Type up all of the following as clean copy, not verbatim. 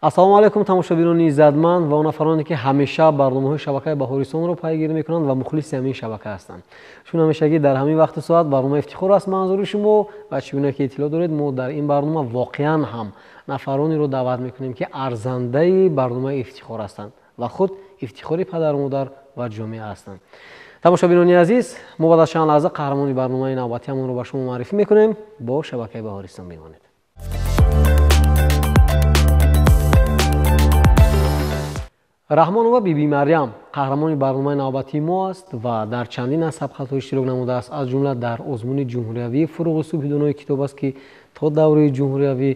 ассалому алайкум тамошобинони иззатманд ва нафароне ки ҳамеша барномаҳои шабакаи Баҳористонро пайгирӣ мекунанд ва мухлиси ҳамин шабака ҳастанд. Чун ҳамешагӣ дар ҳамин вақту соат барномаи ифтихор аст манзури шумо ва чӣ гуна ки иттилоъ доред, мо дар ин барнома воқеан ҳам нафаронеро даъват мекунем ки арзандаи барномаи ифтихор ҳастанд ва худ ифтихори падару модар ва ҷомеа ҳастанд. тамошобинони азиз, мо баъд аз чанд лаҳза қаҳрамони барномаи навбатиамонро ба шумо маърифӣ мекунем. Бо шабакаи Баҳористон бимонед. раҳмонова биби Марьям қаҳрамони барномаи навбатии мо аст ва дар чандин аз сабқатҳо иштирок намудааст, аз ҷумла дар озмуни ҷумҳуриявӣ фуруғи субҳи донои китоб аст ки то давраи ҷумҳуриявӣ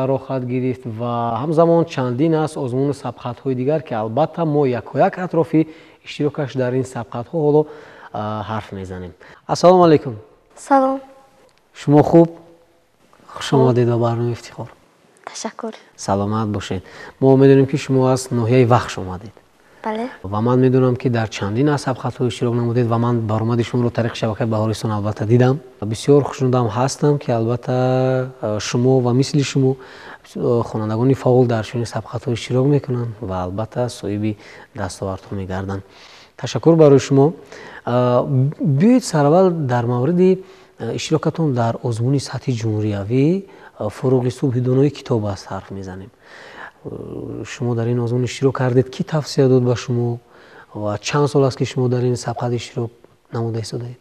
роҳ хат гирифт ва ҳамзамон чандин аз озмуни сабқатҳои дигар ки албатта мо якояк атрофи иштирокаш дар ин сабқатҳо ҳоло ҳарф мезанем. Ассалому алайкум. Салом. Шумо хуб? Хуш омадед ба барномаи ифтихор. Ташаккур. Саломат бошед. Мо медонем ки шумо аз ноҳияи Вахш омадед. Бале. Ва ман медонам ки дар чандин аз сабқатҳо иштирок намудед ва ман баромади шуморо тариқи шабакаи Баҳористон албатта дидам. Бисёр хушнудам ҳастам ки албатта шумо ва мисли шумо хонандагони фаъол дар чунин сабқатҳо иштирок мекунанд ва албатта соҳиби дастовардҳо мегарданд. Ташаккур барои шумо. Биёед сараввал дар мавриди иштирокатон дар озмуни сатҳи ҷумҳуриявӣ фуруғи субҳи донои китоб аст ҳарф мезанем. Шумо дар ин озмун иштирок кардед, ки тавсия дод ба шумо ва чанд сол аст ки шумо дар ин сабқат иштирок намуда истодаед?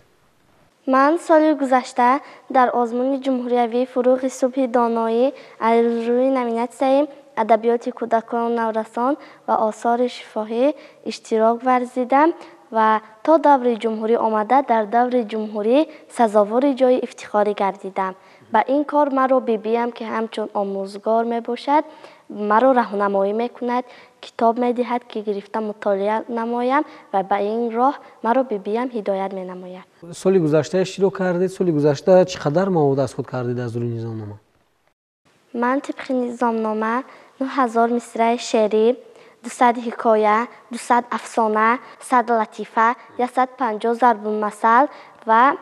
Ман соли гузашта дар озмуни ҷумҳуриявӣ фуруғи субҳи доноӣ аз рӯи номинатсияи адабиёти кӯдакону наврасон ва осори шифоҳӣ иштирок варзидам ва то даври ҷумҳурӣ омада дар даври ҷумҳурӣ сазовори ҷои ифтихорӣ гардидам. Ба ин кор маро бибиям ки ҳамчун омӯзгор мебошад, маро раҳнамоӣ мекунад, китоб медиҳад ки гирифта мутолиа намоям ва ба ин роҳ маро бибиям ҳидоят менамояд. Соли гузашта иштирок кардед. Соли гузашта чӣ қадар мавод аз худ кардед аз рӯи низомнома? Ман тибқи низомнома 9000 мисраи шеърӣ, 200 ҳикоя, 200 афсона, 100 латифа, 150 зарбулмасал ва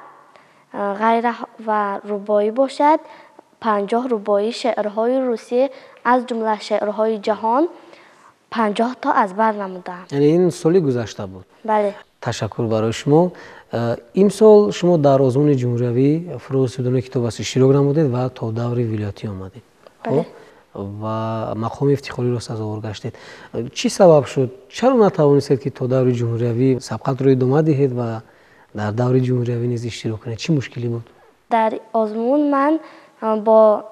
ғайра ва рубоӣ бошад, 50 рубоӣ шеърҳои русӣ аз ҷумла шеърҳои ҷаҳон 50 то аз бар намудам. Яъне ин соли гузашта буд. Бале. Ташаккур барои шумо. Имсол шумо дар озмуни ҷумҳуриявӣ фуруғи субҳи донои китоб аст иштирок намудед ва то даври вилоятӣ омадед. Бале. ва мақоми ифтихориро сазовор гаштед. Чӣ сабаб шуд? Чаро натавонистед ки то даври ҷумҳуриявӣ сабқатро идома диҳед ва дар даври ҷумҳуриявӣ низ иштирок кунед? Чӣ мушкилӣ буд? Дар озмун ман бо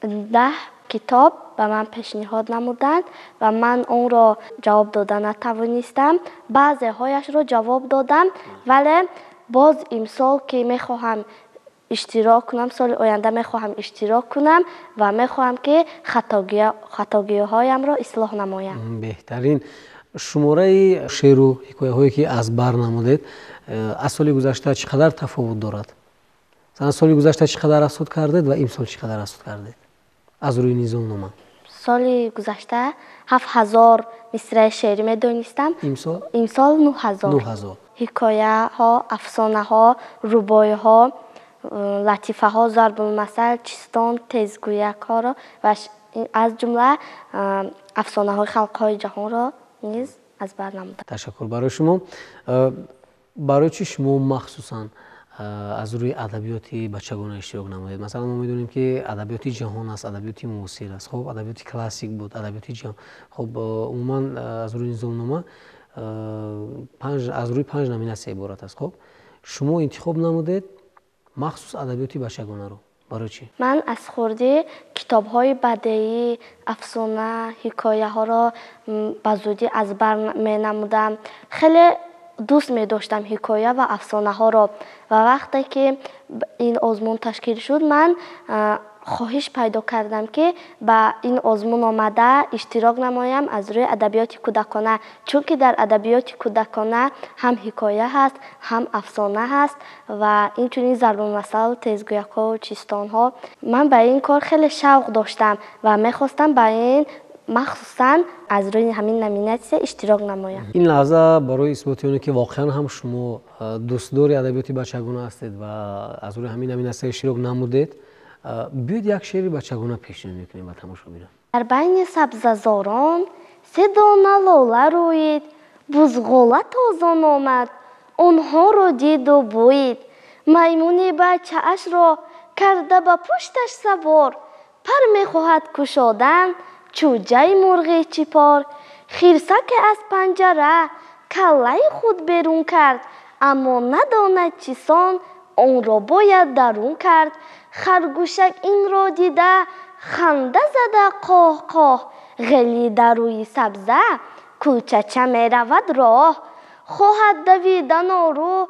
10 китоб ба ман пешниҳод намуданд ва ман онро ҷавоб дода натавонистам. Баъзеҳояшро ҷавоб додам, вале боз имсол ки мехоҳам иштирок кунам, соли оянда мехоҳам иштирок кунам ва мехоҳам ки хатогиҳоямро ислоҳ намоям. Беҳтарин. Шумораи шеъру ҳикояҳое ки аз бар намудед аз соли гузашта чӣ қадар тафовут дорад? Аз соли гузашта чӣ қадар аз худ кардед ва имсол чӣ қадар аз худ кардед аз рӯи низомнома? Соли гузашта 7000 мисраи шеърӣ медонистам. Имсол 9000. ҳикояҳо, афсонаҳо, рубоиҳо, латифаҳо, зарбулмасал, чистон, тезгӯякҳоро ва аз ҷумла афсонаҳои халқҳои ҷаҳонро низ аз бар намудам. Ташаккур барои шумо. Барои чӣ шумо махсусан аз рӯи адабиёти бачагона иштирок намудед? Масалан, мо медонем ки адабиёти ҷаҳон аст, адабиёти муосир аст, хоб адабиёти классик буд, адабиёти ҷаҳон. Хоб умуман аз рӯи низомнома аз рӯи 5 номинатсия иборат аст. Хоб шумо интихоб намудед махсус адабиёти бачагонаро. Барои чӣ? Ман аз хурдӣ китобҳои бадеӣ, афсона, ҳикояҳоро ба зудӣ аз бар менамудам. Хеле дӯст медоштам ҳикоя ва афсонаҳоро ва вақте ки ин озмун ташкил шуд, ман хоҳиш пайдо кардам ки ба ин озмун омада иштирок намоям аз рӯи адабиёти кӯдакона, чунки дар адабиёти кӯдакона ҳам ҳикоя ҳаст, ҳам афсона ҳаст ва инчунин зарбулмасал, тезгӯякҳо, чистонҳо. Ман ба ин кор хеле шавқ доштам ва мехостам ба ин махсусан аз рӯи ҳамин номинатсия иштирок намоям. Ин лаҳза барои исботи оне ки воқеан ҳам шумо дӯстдори адабиёти бачагона ҳастед ва аз рӯи ҳамин номинатсия иштирок намудед, биёед як шеъри бачагона пешниҳод мекунем ба тамошобинон. در بین سبززاران سه دانه لاله روید، بزغاله تازان آمد، آنها را دید و بوید. میمون بچه اش را کرده به پشتش سوار، پر میخواهد کشادن چوجه مرغ چپار. خرسک از پنجره کله خود بیرون کرد، اما نداند چیسان آن را باید درون کرد. خرگوشک این را دیده خنده زده قاه قاه، غلیده روی سبزه کوچچه می رود راه. خواهد دویدن آرو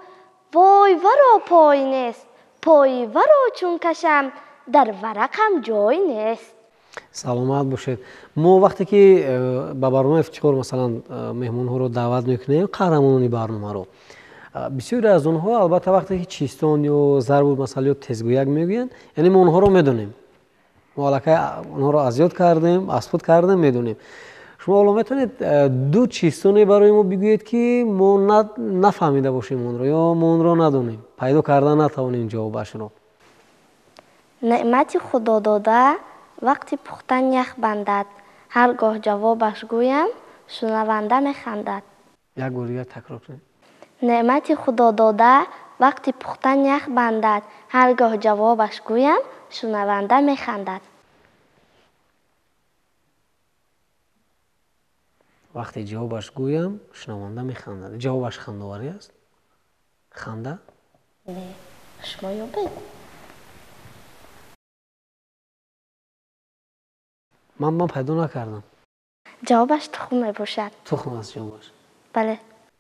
وای ورا پای نیست، پای ورا چون کشم در ورقم جای نیست. سلامت باشید. ما وقتی که به برنامه افتخار مثلا مهمون ها رو دعوت میکنیم، قهرمانان برنامه رو، بسیاری از اونها البته وقتی که چیستان یا ضرب المثل یا تزگویک میگوین، یعنی ما اونها رو میدونیم، ما اونها رو اذیت کردیم، اسفود کردیم، میدونیم. شما حالا میتونید دو چیستانی برای ما بگویید که ما نفهمیده باشیم اون رو یا ما اون رو ندونیم، پیدا کردن نتوانیم جوابش رو. نعمت خدا داده وقتی پختن یخ بندد، هرگاه جوابش گویم شنونده میخندد. یک بار دیگه تکرار کنید. نعمت خدا داده وقتی پختن یخ بندد، هرگاه جوابش گویم شنونده میخندد. وقتی جوابش گویم شنونده میخندد. جوابش خنداوری است؟ خنده؟ نه، شما یا بگو. من پیدا نکردم. جوابش تخم میباشد. تخم است جوابش؟ بله.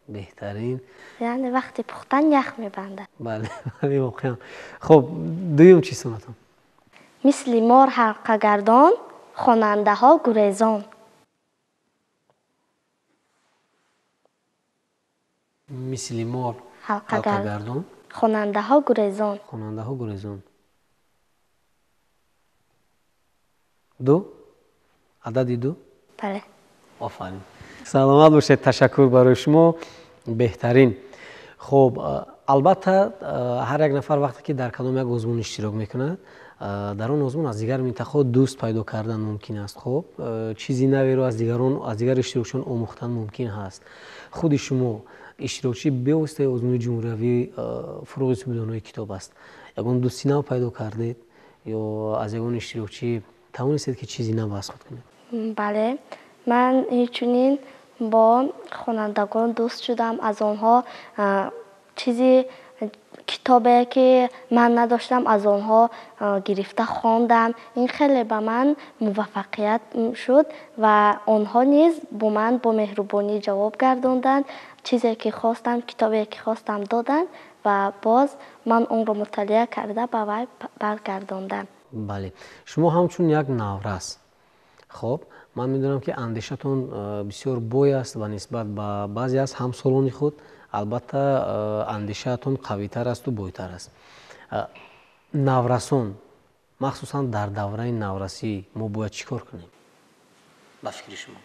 بهترین. یعنی وقتی پختن یخ میبندد. بله بله واقعا. خب دویم چی سنتون؟ مثل مار حلقه گردان، خواننده ها گریزان. مثل مار حلقه گردان، خواننده ها گریزان. خواننده ها گریزان. دو؟ عدد دو؟ بله. آفرین. سلامت باشید. تشکر برای شما. بهترین. خب البته هر یک نفر وقتی که در کدام یک آزمون اشتراک میکنه، در اون آزمون از دیگر منطقه دوست پیدا کردن ممکن است. خب چیزی نوی رو از دیگر اشتراکشون آموختن ممکن هست. خود شما اشتراکچی به واسطه آزمون جمهوری فروغ سپیدانوی کتاب است، یگان دوستی نو پیدا کردید یا از یگان اشتراکچی توانستید که چیزی نو بحث کنید؟ بله، من همچنین با خوانندگان دوست شدم. از آنها چیزی کتابی که من نداشتم از آنها گرفته خواندم. این خیلی به من موفقیت شد و آنها نیز با من با مهربانی جواب گرداندند. چیزی که خواستم، کتابی که خواستم دادند و باز من اون رو مطالعه کرده به وی برگرداندم. بله، شما همچون یک نورس، خب من میدونم که اندیشتون بسیار بوی است و نسبت به بعضی از همسالان خود البته اندیشتون قویتر است و بویتر است. نورسان مخصوصا در دوره نورسی ما باید چیکار کنیم با فکر شما؟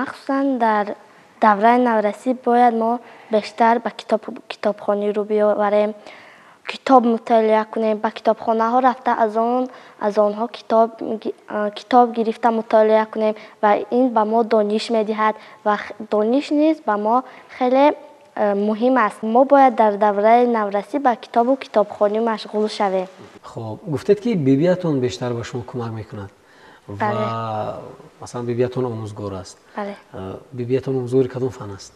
مخصوصا در دوره نورسی باید ما بیشتر به کتابخانه رو بیاوریم، کتاب مطالعه کنیم. به کتابخانه ها رفته از آنها کتاب گرفته مطالعه کنیم و این به ما دانش میدهد و دانش نیز به ما خیلی مهم است. ما باید در دوره نورسی به کتاب و کتابخانه مشغول شویم. خب گفتید که بیبیتون بیشتر به شما کمک میکند و مثلا بیبیتون آموزگار است. بله. بیبیتون آموزگار کدام فن است؟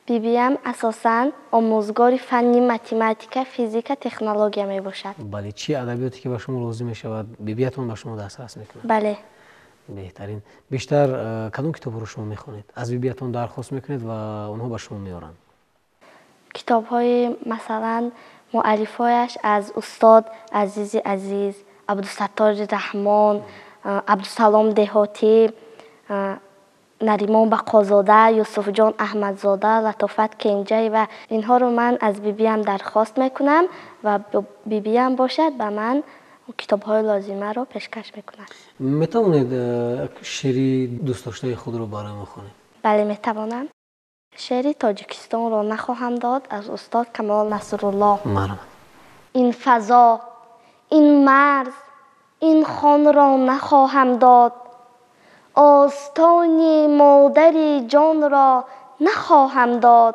بیبیم اساساً آموزگار فنی متماتیک، فیزیک، تکنولوژی می باشد. بله. چی ادبیاتی که به شما لازم می شود بیبیتون به شما دسترس میکنه؟ بله. بهترین. بیشتر کدام کتاب رو شما میخونید؟ از بیبیتون درخواست میکنید و اونها به شما میارن؟ کتاب های مثلا مؤلفایش از استاد عزیز، عبدالستار رحمان، عبدالسلام دهاتی، نریمان بقازاده، یوسف جان احمدزاده، لطافت کنجی و اینها رو من از بیبیم درخواست میکنم و بیبیم باشد به من کتاب های لازمه رو پیشکش میکنم. میتوانید شعری دوست داشته خود رو برای ما خونید؟ بله میتوانم. شعر تاجیکستان را نخواهم داد از استاد کمال نصرالله. مرحبا. این فضا، این مرز، این خان را نخواهم داد. آستان مادری جان را نخواهم داد.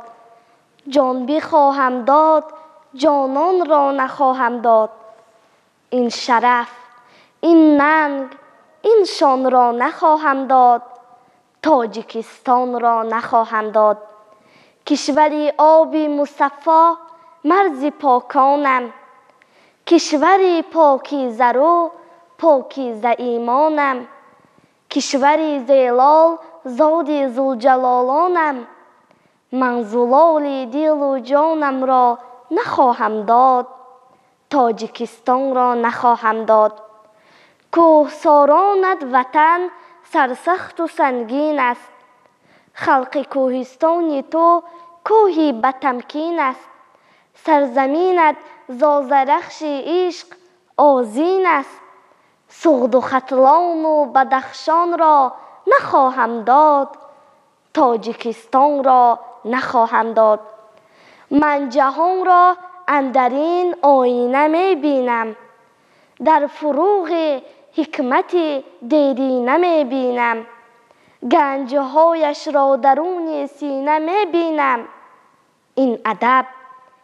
جان بخواهم داد جانان را نخواهم داد. این شرف، این ننگ، این شان را نخواهم داد. تاجیکستان را نخواهم داد. کشوری آبی مصفا مرز پاکانم. کشوری پاکیزه رو پاکیزه ایمانم. کشوری زیلال زاد زلجلالانم. من زلال دل و جانم را نخواهم داد. تاجیکستان را نخواهم داد. کوهسارانت وطن سرسخت و سنگین است. خلق کوهستان تو کوهی بتمکین است. سرزمینت زازرخش عشق آذین است. سغد و ختلان و بدخشان را نخواهم داد. تاجیکستان را نخواهم داد. من جهان را اندرین آینه می بینم. در فروغ حکمت دیرینه می بینم. گنجهایش را درون سینه می بینم. این ادب،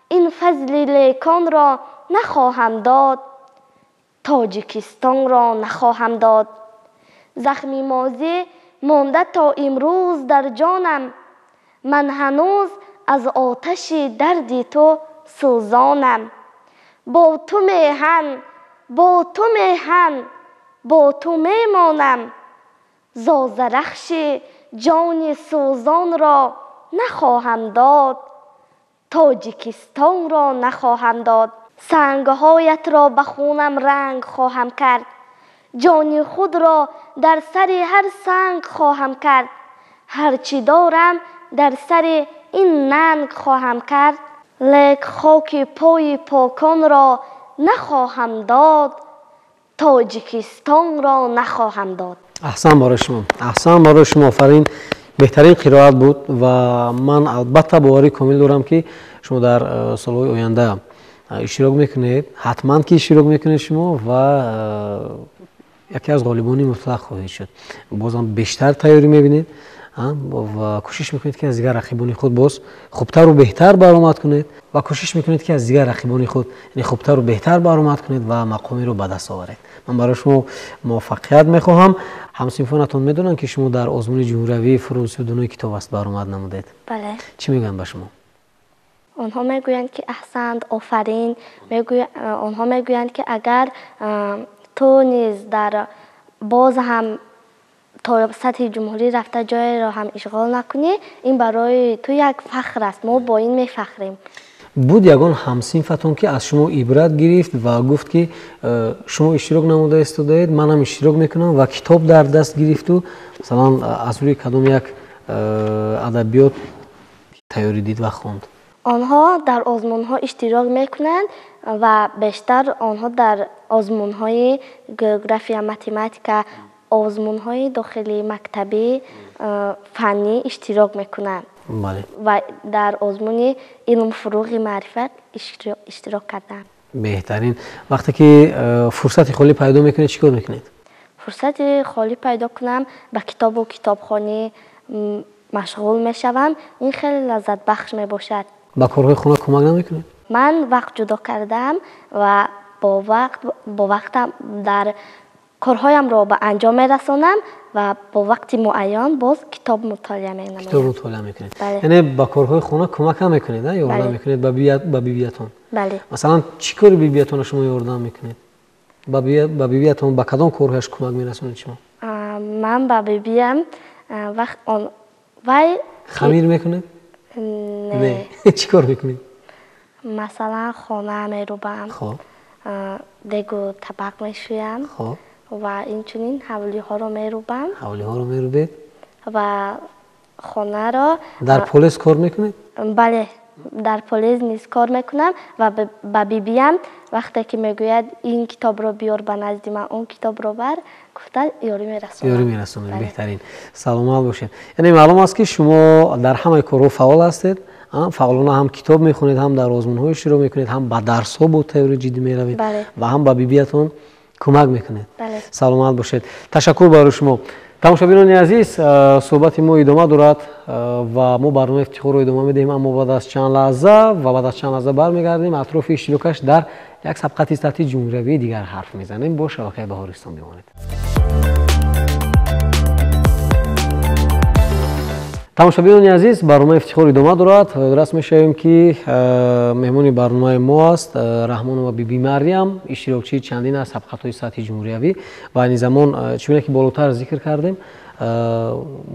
این فضل لیکان را نخواهم داد. تاجیکستان را نخواهم داد. زخمی مازی مانده تا امروز در جانم. من هنوز از آتش درد تو سوزانم. با تو میهن، با تو میهن، با تو میمانم. زازرخش جان سوزان را نخواهم داد. تاجیکستان را نخواهم داد. سنگهایت را به خونم رنگ خواهم کرد. جان خود را در سر هر سنگ خواهم کرد. هرچی دارم در سر این ننگ خواهم کرد. لیک خاک پای پاکان را نخواهم داد. تاجیکستان را نخواهم داد. احسن برای شما، احسن برای شما. آفرین، بهترین قرائت بود و من البته باوری کامل دارم که شما در سالهای آینده اشتراک میکنید. حتما که اشتراک میکنید شما و یکی از غالبانی مطلق خواهید شد. بازم بیشتر تیاری میبینید و کوشش میکنید که از دیگر رقیبان خود باز خوبتر و بهتر برآمد کنید و کوشش میکنید که از دیگر رقیبان خود یعنی خوبتر و بهتر برآمد کنید و مقامی رو به دست آورید. من برای شما موفقیت میخواهم. همسنفانتون میدونن که شما در آزمون جمهوری فرانسه و دنیای کتاب است برآمد نمودید. بله. چی میگن به شما؟ آنها میگویند که احسنت، آفرین. آنها میگویند که اگر تو نیز در باز هم تا سطح جمهوری رفته جای را هم اشغال نکنی، این برای تو یک فخر است. ما با این میفخریم. بود یگان همسنفتون که از شما عبرت گرفت و گفت که شما اشتراک نموده استودید، من هم اشتراک میکنم و کتاب در دست گرفت و مثلا از روی کدام یک ادبیات تیاری دید و خوند؟ آنها در آزمون‌ها اشتراک میکنند و بیشتر آنها در آزمون‌های جغرافیا، متماتیکا، آزمون‌های داخلی مکتبی فنی اشتراک میکنند. بله. و در آزمون علم فروغ معرفت اشتراک کردند. بهترین. وقتی که فرصت خالی پیدا میکنید چیکار میکنید؟ فرصت خالی پیدا کنم به کتاب و کتابخانه مشغول میشوم. این خیلی لذت بخش میباشد. با کارهای خانه کمک نمیکنید؟ من وقت جدا کردم و با وقت در کارهایم را به انجام میرسانم و با وقت معین باز کتاب مطالعه میکنم. کتاب مطالعه میکنید؟ بله. یعنی با کارهای خانه کمک هم میکنید یا بله. میکنید با بیبیتون؟ بله. مثلا چی کاری بیبیتون شما یاردم میکنید؟ با بیبیتون با کدام کارهاش کمک میرسونید شما؟ من با بیبیم وقت وای خمیر میکنید؟ نه. چی کار میکنید؟ مثلا خانه میروبم. خب. دیگو طبق میشویم. خب. و اینچنین حولی ها رو میروبم. حولی ها رو میروبید؟ و خانه را در پلیس کار میکنید؟ بله، در پلیس نیز کار میکنم و با بیبیم وقتی که میگوید این کتاب رو بیار به نزد من، اون کتاب رو بر، گفته یاری میرسونم. یاری میرسونید. بهترین. سلامت باشید. یعنی معلوم است که شما در همه کارها فعال هستید. فعالانه هم کتاب میخونید، هم در آزمون های شروع میکنید، هم با درس ها با تئوری جدی میروید. بله. و هم با بیبیتون کمک میکنید. بله. سلامت باشید. تشکر برای شما. тамошобинони азиз, суҳбати мо идома дорад ва мо барномаи ифтихорро идома медиҳем, аммо баъд аз чанд лаҳза бармегардем атрофи иштирокаш дар як сабқати сатҳи ҷумҳуриявии дигар ҳарф мезанем. Бо шабакаи Баҳористон бимонед. тамошобинони азиз, барномаи ифтихор идома дорад. расм мешавем ки меҳмони барномаи мо аст Раҳмонова биби Марьям, иштирокчии чандин аз сабқатҳои сатҳи ҷумҳуриявӣ. ва айни замон чуне ки болотар зикр кардем,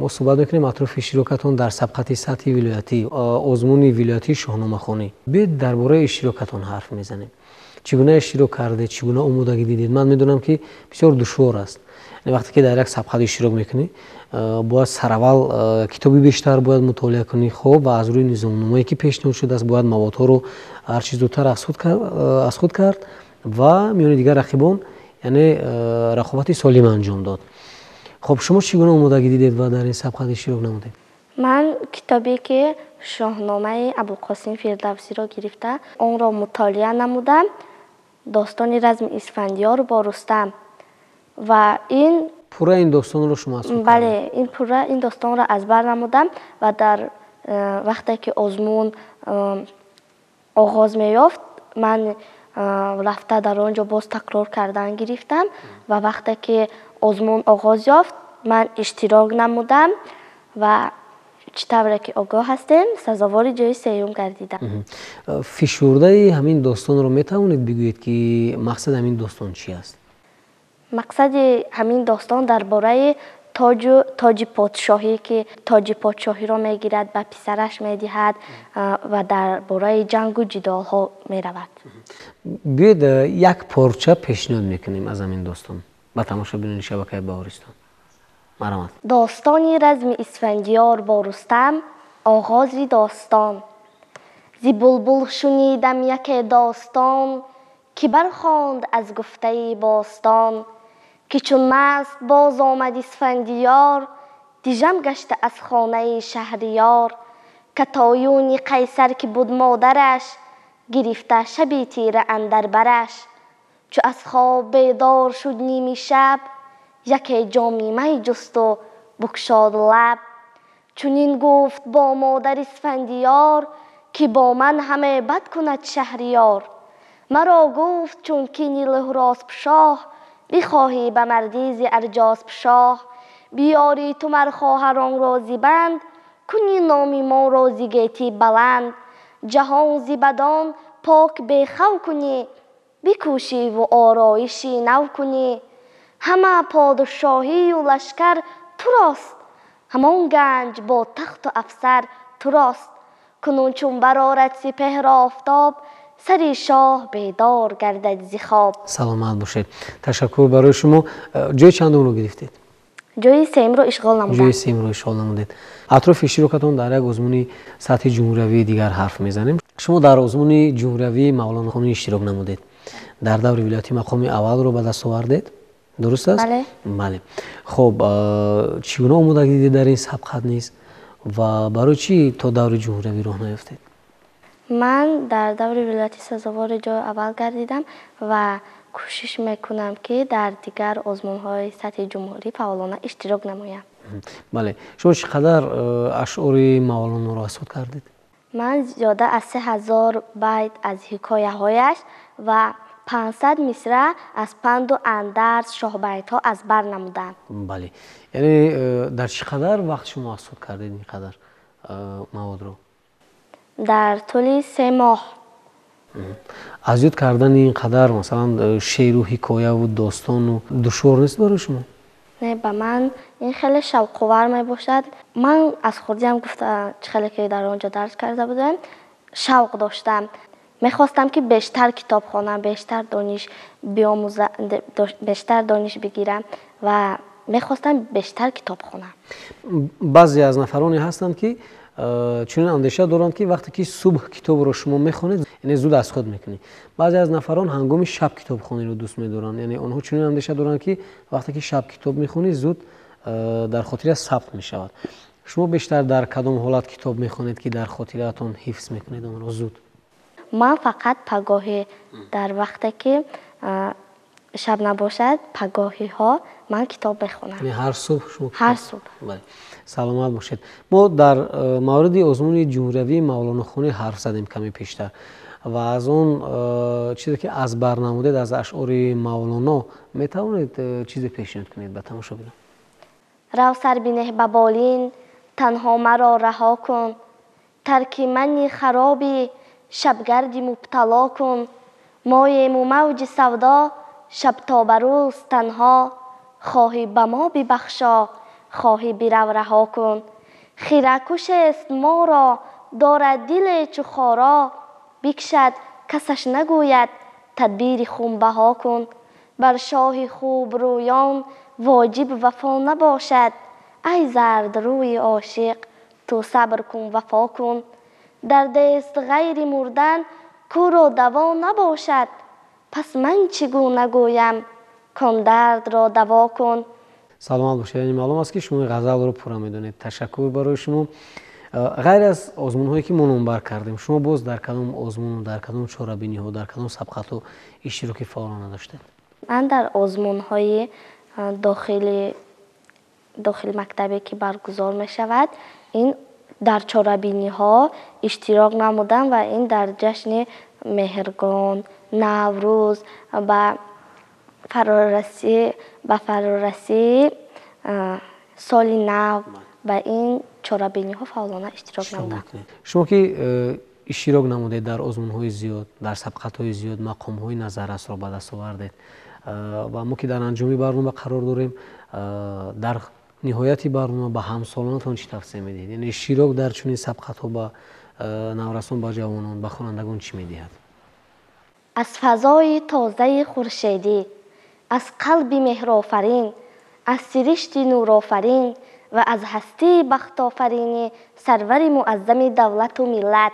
мо суҳбат мекунем атрофи иштирокатон дар сабқати сатҳи вилоятӣ, озмуни вилоятии шоҳномахонӣ. биёед дар бораи иштирокатон ҳарф мезанем. чӣ гуна иштирок кардед, чӣ гуна омодагӣ дидед? Ман медонам ки бисёр душвор аст. вақте ки дар як сабқат иштирок мекунӣ, бояд сараввал китоби бештар бояд мутолиа кунӣ, хоб ва аз рӯи низомномае ки пешниҳод шудааст бояд маводҳоро ҳарчи зудтар аз худ кард ва миёни дигар рақибон яъне рақобати солим анҷом дод. хоб шумо чӣ гуна омодагӣ дидед ва дар ин сабқат иштирок намудед? ман китобе ки шоҳномаи Абулқосим Фирдавсиро гирифта онро мутолиа намудам, достони разми Исфандиёр бо Рустам ва ин пурра ин достонро шумо аз худ бале пурра ин достонро аз бар намудам ва дар вақте ки озмун оғоз меёфт, ман рафта дар он ҷо боз такрор кардан гирифтам ва вақте ки озмун оғоз ёфт, ман иштирок намудам ва чӣ тавре ки огоҳ ҳастем, сазовори ҷои сеюм гардидам. фишурдаи ҳамин достонро метавонед бигӯед ки мақсади ҳамин достон чӣ аст? мақсади ҳамин достон дар бораи тоҷи подшоҳӣ ки тоҷи подшоҳиро мегирад ба писараш медиҳад ва дар бораи ҷангу ҷидолҳо меравад. биёед як порча пешниҳод мекунем аз ҳамин достон ба тамошобинони шабакаи Баҳористон. марҳамат. достони разми Исфандиёр бо Рустам, оғози достон. зи булбул шунидам яке достон, ки бархонд аз гуфтаи бостон, ки чун маст боз омад Исфандиёр, дижам гашта аз хонаи шаҳриёр, катоюни қайсар ки буд модараш, гирифта шаби тира андар бараш. чу аз хоб бедор шуд ними шаб, яке ҷоми май ҷусту букшод лаб. чунин гуфт бо модар Исфандиёр, ки бо ман ҳаме бад кунад шаҳриёр. маро гуфт чун кини лӯҳроспшоҳ, бихоҳӣ ба мардӣ зи арҷоспшоҳ. биёри ту мар хоҳаронро зи банд, куни номи моро зи гетӣ баланд. ҷаҳон зи бадон пок бехав кунӣ, бикӯшиву ороиши нав кунӣ. ҳама подшоҳию лашкар турост, ҳамон ганҷ бо тахту афсар турост. кунун чун барорад сипеҳр офтоб, сари шоҳ бедор гардад зи хоб. саломат бошед. ташаккур барои шумо. ҷои чандумро гирифтед? ҷои сеюмро ишғол намудам. ҷои сеюмро ишғол намудед. атрофи иштирокатон дар як озмуни сатҳи ҷумҳуриявии дигар ҳарф мезанем. шумо дар озмуни ҷумҳуриявии мавлонохонӣ иштирок намудед. дар даври вилояти мақоми аввалро ба даст овардед? дуруст аст? бале. хоб чӣ гуна омодагӣ дидед дар ин сабқат низ ва барои чӣ то даври ҷумҳуриявӣ роҳ наёфтед? ман дар даври вилояти сазовори ҷои аввал гардидам ва кӯшиш мекунам ки дар дигар озмунҳои сатҳи ҷумҳурӣ фаъолона иштирок намоям. бале. шумо чӣ қадар ашъори мавлоноро асод кардед? ман зиёда аз 3000 байт аз ҳикояҳояш ва 500 мисра аз панду андарз шоҳбайтҳо аз бар намудам. бале. яъне дар чӣ қадар вақт шумо асод кардед ин қадар маводро? дар тӯли 3 моҳ. азёд кардани ин қадар масалан шеъру ҳикояву достону душвор нест барои шумо? не, ба ман ин хеле шавқовар мебошад. ман аз хурдиам гуфта чӣ хеле ки дар он ҷо дарс карда будам, шавқ доштам. мехостам ки бештар китоб хонам, бештар дониш бигирам ва мехостам бештар китоб хонам. баъзе аз нафароне ҳастанд ки чунин андеша доранд ки вақте ки субҳ китобро шумо мехонед, яъне зуд аз худ мекунед. баъзе аз нафарон ҳангоми шаб китобхониро дӯст медоранд, яъне онҳо чунин андеша доранд ки вақте ки шаб китоб мехонед, зуд дар хотира сабт мешавад. шумо бештар дар кадом ҳолат китоб мехонед ки дар хотиратон ҳифз мекунед онро зуд? ман фақат пагоҳӣ дар вақте ки شب نباشد پگاهی ها من کتاب بخونم. یعنی هر صبح شما هر صبح. بله. سلامت باشید. ما در مورد آزمون جمهوری مولانا خانی حرف زدیم کمی پیشتر و از اون چیزی که از بر نمودید از اشعار مولانا میتوانید چیزی پیشنهاد کنید به تماشاگران؟ رو سر بینه به بالین تنها مرا رها کن، ترک منی خرابی شبگردی مبتلا کن، مایم و موج سودا شب تا به روز تنها، خواهی به ما ببخشا خواهی برو رها کن، خیره کش است ما را دارد دل چو خارا، بکشد کسش نگوید تدبیر خونبها کن، بر شاه خوب رویان واجب وفا نباشد، ای زرد روی عاشق تو صبر کن وفا کن، در دست غیر مردن کو را دوا نباشد، پس من چگونه گویم کان درد را دوا کن. سلامت باشید. یعنی معلوم است که شما غزل رو پورا میدونید. تشکر برای شما. غیر از آزمون هایی که ما نمبر کردیم شما باز در کدام آزمون در کدام چاره‌بینی ها در کدام سبقت ها اشتراک فعالانه داشتید؟ من در آزمون های داخل مکتبی که برگزار می شود این در چاره‌بینی ها اشتراک نمودم و این در جشن مهرگان، نوروز و فرارسی سال نو و این چاره‌بینی ها فعالانه اشتراک نمودم. شما که اشتراک نمودید در آزمون های زیاد، در سبقت های زیاد، مقام های نظررس را به دست آوردید و ما که در انجامی برنامه قرار داریم، در نهایت برنامه به همسالانتان چی توصیه میدید؟ یعنی اشتراک در چنین سبقت ها به نورسان، به جوانان، به خوانندگان چی میدهد؟ از فضای تازه خورشیدی، از قلب مهرآفرین، از سرشت نورآفرین و از هستی بخت‌آفرین سرور معظم دولت و ملت،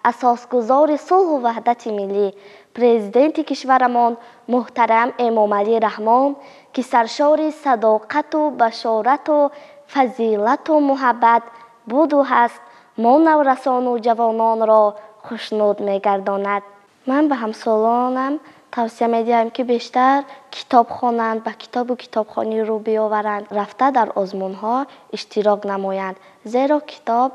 اساسگزار صلح و وحدت ملی، پرزیدنت کشورمان محترم امام علی رحمان که سرشار صداقت و بشارت و فضیلت و محبت بود و هست، ما نورسان و جوانان را خوشنود می‌گرداند. من به همسالانم توصیه می‌دهم که بیشتر کتاب خوانند، به کتاب و کتابخوانی رو بیاورند، رفته در آزمون‌ها اشتراک نمایند، زیرا کتاب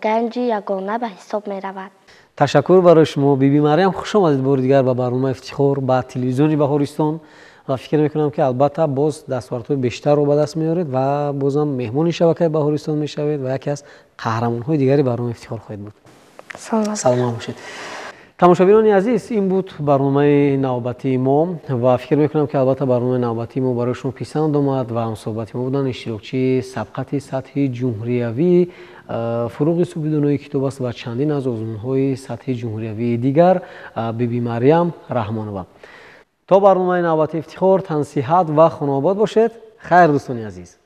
گنج یگانه به حساب می‌رود. تشکر برای شما. بیبی مریم، خوش آمدید بار دیگر به برنامه افتخار به تلویزیون بهارستان و فکر میکنم که البته باز دستاوردهای بیشتر رو به دست میارید و بازم مهمان شبکه بهارستان میشوید و یکی از قهرمان‌های دیگری برنامه افتخار خواهید بود. سلام باشید. تماشاگران عزیز، این بود برنامه نوبتی ما و فکر میکنم که البته برنامه نوبتی ما برای شما پسند آمد و هم صحبت ما بودن اشتراکچی سبقت سطح جمهوریوی فروغ سوبیدونوی کتاب است و چندین از آزمون‌های سطح جمهوریوی دیگر بیبی مریم رحمانова. تا برنامه نوبتی افتخار، تن صحت و خانه آباد باشید. خیر دوستان عزیز.